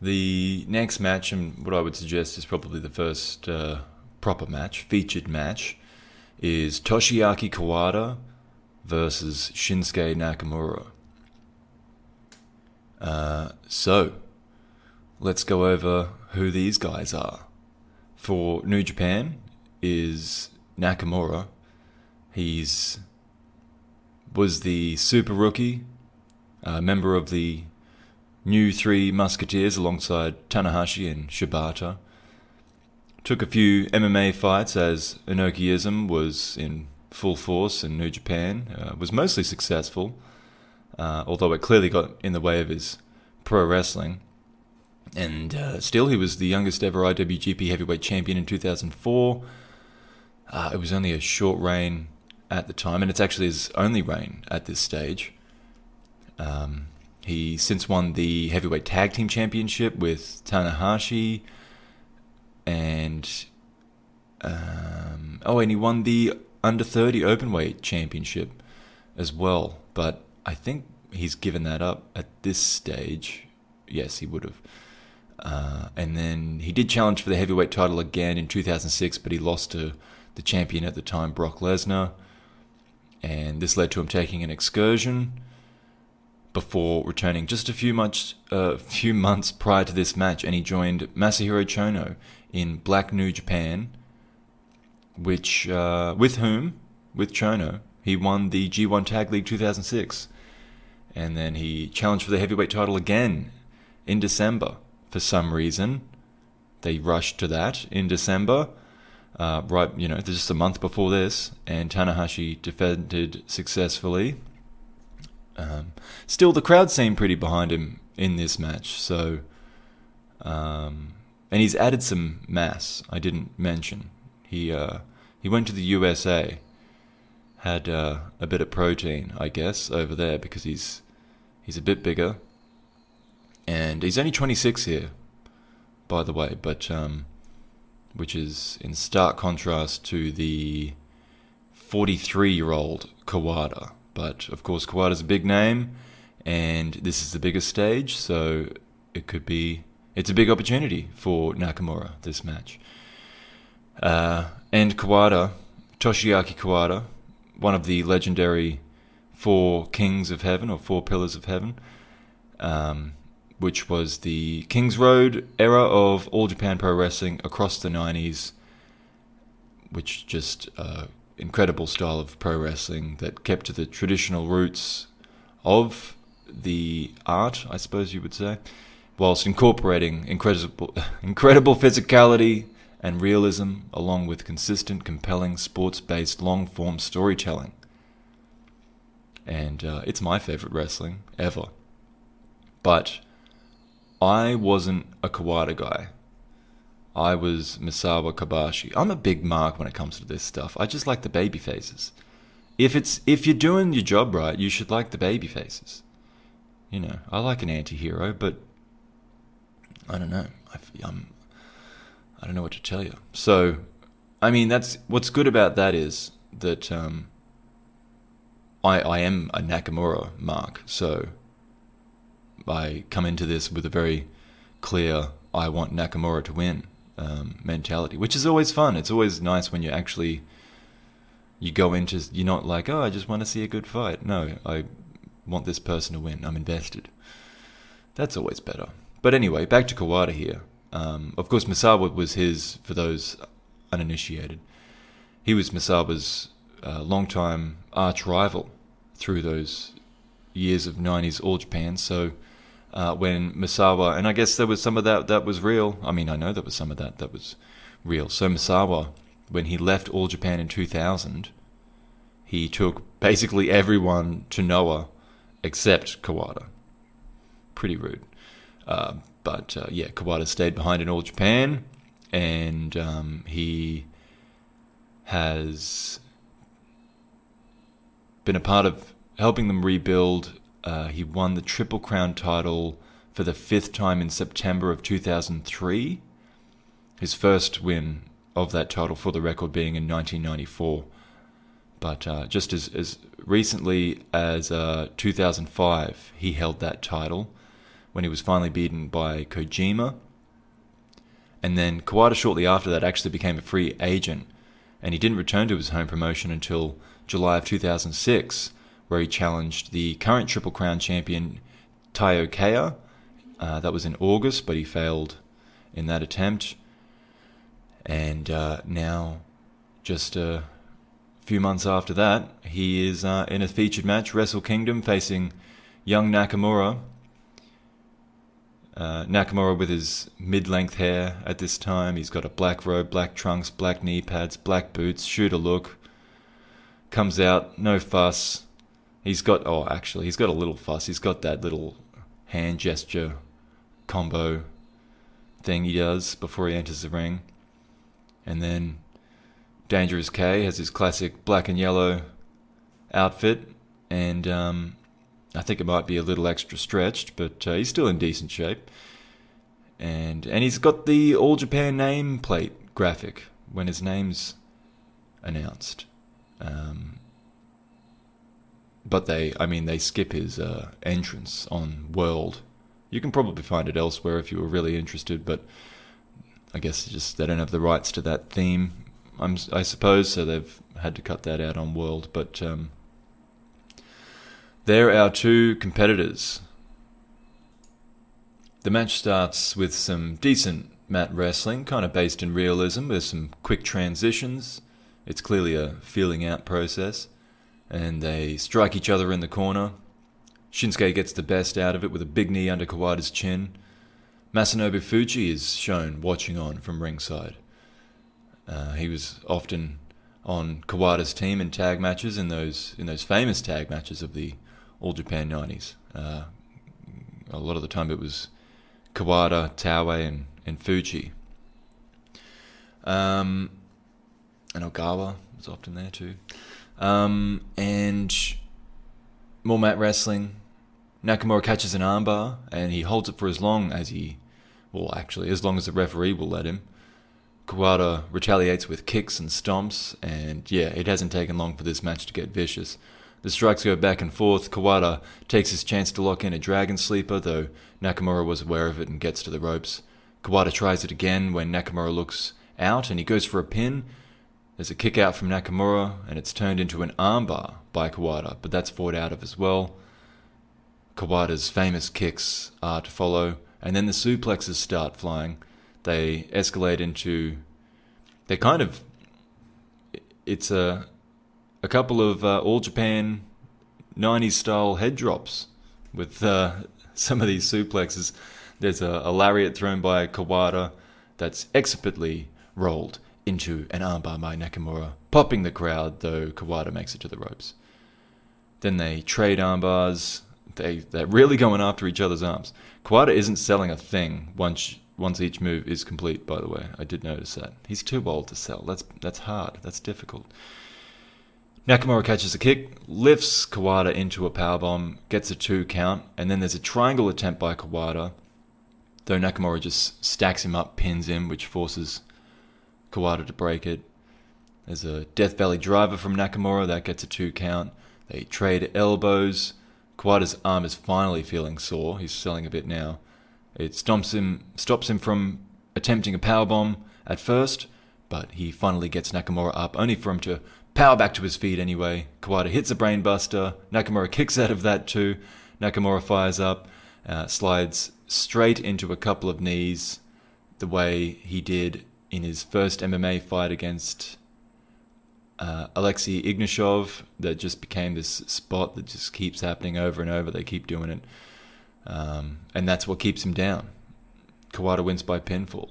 The next match, and what I would suggest is probably the first proper match, featured match, is Toshiaki Kawada versus Shinsuke Nakamura. So, let's go over who these guys are. For New Japan is Nakamura. Was the super rookie, member of the new Three Musketeers alongside Tanahashi and Shibata. Took a few MMA fights as Inokiism was in full force in New Japan. Was mostly successful, although it clearly got in the way of his pro wrestling. And still, he was the youngest ever IWGP Heavyweight Champion in 2004. It was only a short reign at the time, and it's actually his only reign at this stage. He since won the Heavyweight Tag Team Championship with Tanahashi, and he won the Under 30 Openweight Championship as well. But I think he's given that up at this stage. Yes, he would have. And then he did challenge for the heavyweight title again in 2006, but he lost to the champion at the time, Brock Lesnar. And this led to him taking an excursion before returning just a few months prior to this match, and he joined Masahiro Chono in Black New Japan, with Chono, he won the G1 Tag League 2006. And then he challenged for the heavyweight title again in December. For some reason, they rushed to that in December, just a month before this, and Tanahashi defended successfully. Still, the crowd seemed pretty behind him in this match, so... and he's added some mass, I didn't mention. He went to the USA, had a bit of protein, I guess, over there, because he's a bit bigger. And he's only 26 here, by the way, but which is in stark contrast to the 43-year-old Kawada. But, of course, Kawada's a big name, and this is the biggest stage, so it's a big opportunity for Nakamura, this match. And Kawada, Toshiaki Kawada, one of the legendary Four Kings of Heaven, or Four Pillars of Heaven, which was the King's Road era of All Japan Pro Wrestling across the 90s, which just incredible style of pro wrestling that kept to the traditional roots of the art, I suppose you would say, whilst incorporating incredible physicality and realism, along with consistent, compelling, sports-based, long-form storytelling. And it's my favourite wrestling ever. But I wasn't a Kawada guy. I was Misawa Kobashi. I'm a big mark when it comes to this stuff. I just like the baby faces. If you're doing your job right, you should like the baby faces. You know, I like an anti-hero, but I don't know. I don't know what to tell you. So, I mean, that's what's good about that is that I am a Nakamura mark. So I come into this with a very clear, I want Nakamura to win mentality, which is always fun. It's always nice when you go into, you're not like, oh, I just want to see a good fight. No, I want this person to win. I'm invested. That's always better. But anyway, back to Kawada here. Of course, Misawa was for those uninitiated, he was Misawa's longtime arch rival through those years of 90s All Japan. So when Misawa, and I guess there was some of that was real. I mean, I know there was some of that was real. So Misawa, when he left All Japan in 2000, he took basically everyone to Noah except Kawada. Pretty rude. But Kawada stayed behind in All Japan, and he has been a part of helping them rebuild. He won the Triple Crown title for the 5th time in September of 2003. His first win of that title, for the record, being in 1994. But just as recently as 2005, he held that title when he was finally beaten by Kojima. And then Kawada shortly after that actually became a free agent, and he didn't return to his home promotion until July of 2006, where he challenged the current Triple Crown champion Taiyo Kea. That was in August, but he failed in that attempt. And now, just a few months after that, he is in a featured match, Wrestle Kingdom, facing young Nakamura. Nakamura with his mid-length hair at this time. He's got a black robe, black trunks, black knee pads, black boots, shooter look. Comes out, no fuss. He's got a little fuss. He's got that little hand gesture combo thing he does before he enters the ring. And then Dangerous K has his classic black and yellow outfit, and I think it might be a little extra stretched, but he's still in decent shape. And he's got the All Japan nameplate graphic when his name's announced. But they skip his entrance on World. You can probably find it elsewhere if you were really interested, but I guess just they don't have the rights to that theme, I suppose, so they've had to cut that out on World. But they're our two competitors. The match starts with some decent mat wrestling, kind of based in realism. There's some quick transitions. It's clearly a feeling out process. And they strike each other in the corner. Shinsuke gets the best out of it with a big knee under Kawada's chin. Masanobu Fuji is shown watching on from ringside. He was often on Kawada's team in tag matches, in those famous tag matches of the All Japan 90s. A lot of the time it was Kawada, Taue, and Fuji. And Ogawa was often there too. And more mat wrestling. Nakamura catches an armbar, and he holds it for as long as as long as the referee will let him. Kawada retaliates with kicks and stomps, and it hasn't taken long for this match to get vicious. The strikes go back and forth. Kawada takes his chance to lock in a Dragon Sleeper, though Nakamura was aware of it and gets to the ropes. Kawada tries it again when Nakamura looks out, and he goes for a pin. There's a kick out from Nakamura, and it's turned into an armbar by Kawada, but that's fought out of as well. Kawada's famous kicks are to follow, and then the suplexes start flying. They escalate into... It's a couple of All Japan 90s style head drops with some of these suplexes. There's a lariat thrown by Kawada that's expertly rolled into an armbar by Nakamura, popping the crowd, though Kawada makes it to the ropes. Then they trade armbars. They're really going after each other's arms. Kawada isn't selling a thing once each move is complete, by the way. I did notice that. He's too old to sell. That's hard. That's difficult. Nakamura catches a kick, lifts Kawada into a powerbomb, gets a 2 count, and then there's a triangle attempt by Kawada, though Nakamura just stacks him up, pins him, which forces Kawada to break it. There's a Death Valley driver from Nakamura that gets a 2 count. They trade elbows. Kawada's arm is finally feeling sore. He's selling a bit now. It stops him from attempting a powerbomb at first, but he finally gets Nakamura up, only for him to power back to his feet anyway. Kawada hits a brainbuster. Nakamura kicks out of that too. Nakamura fires up, slides straight into a couple of knees, the way he did in his first MMA fight against Alexei Ignashov. That just became this spot that just keeps happening over and over. They keep doing it. And that's what keeps him down. Kawada wins by pinfall.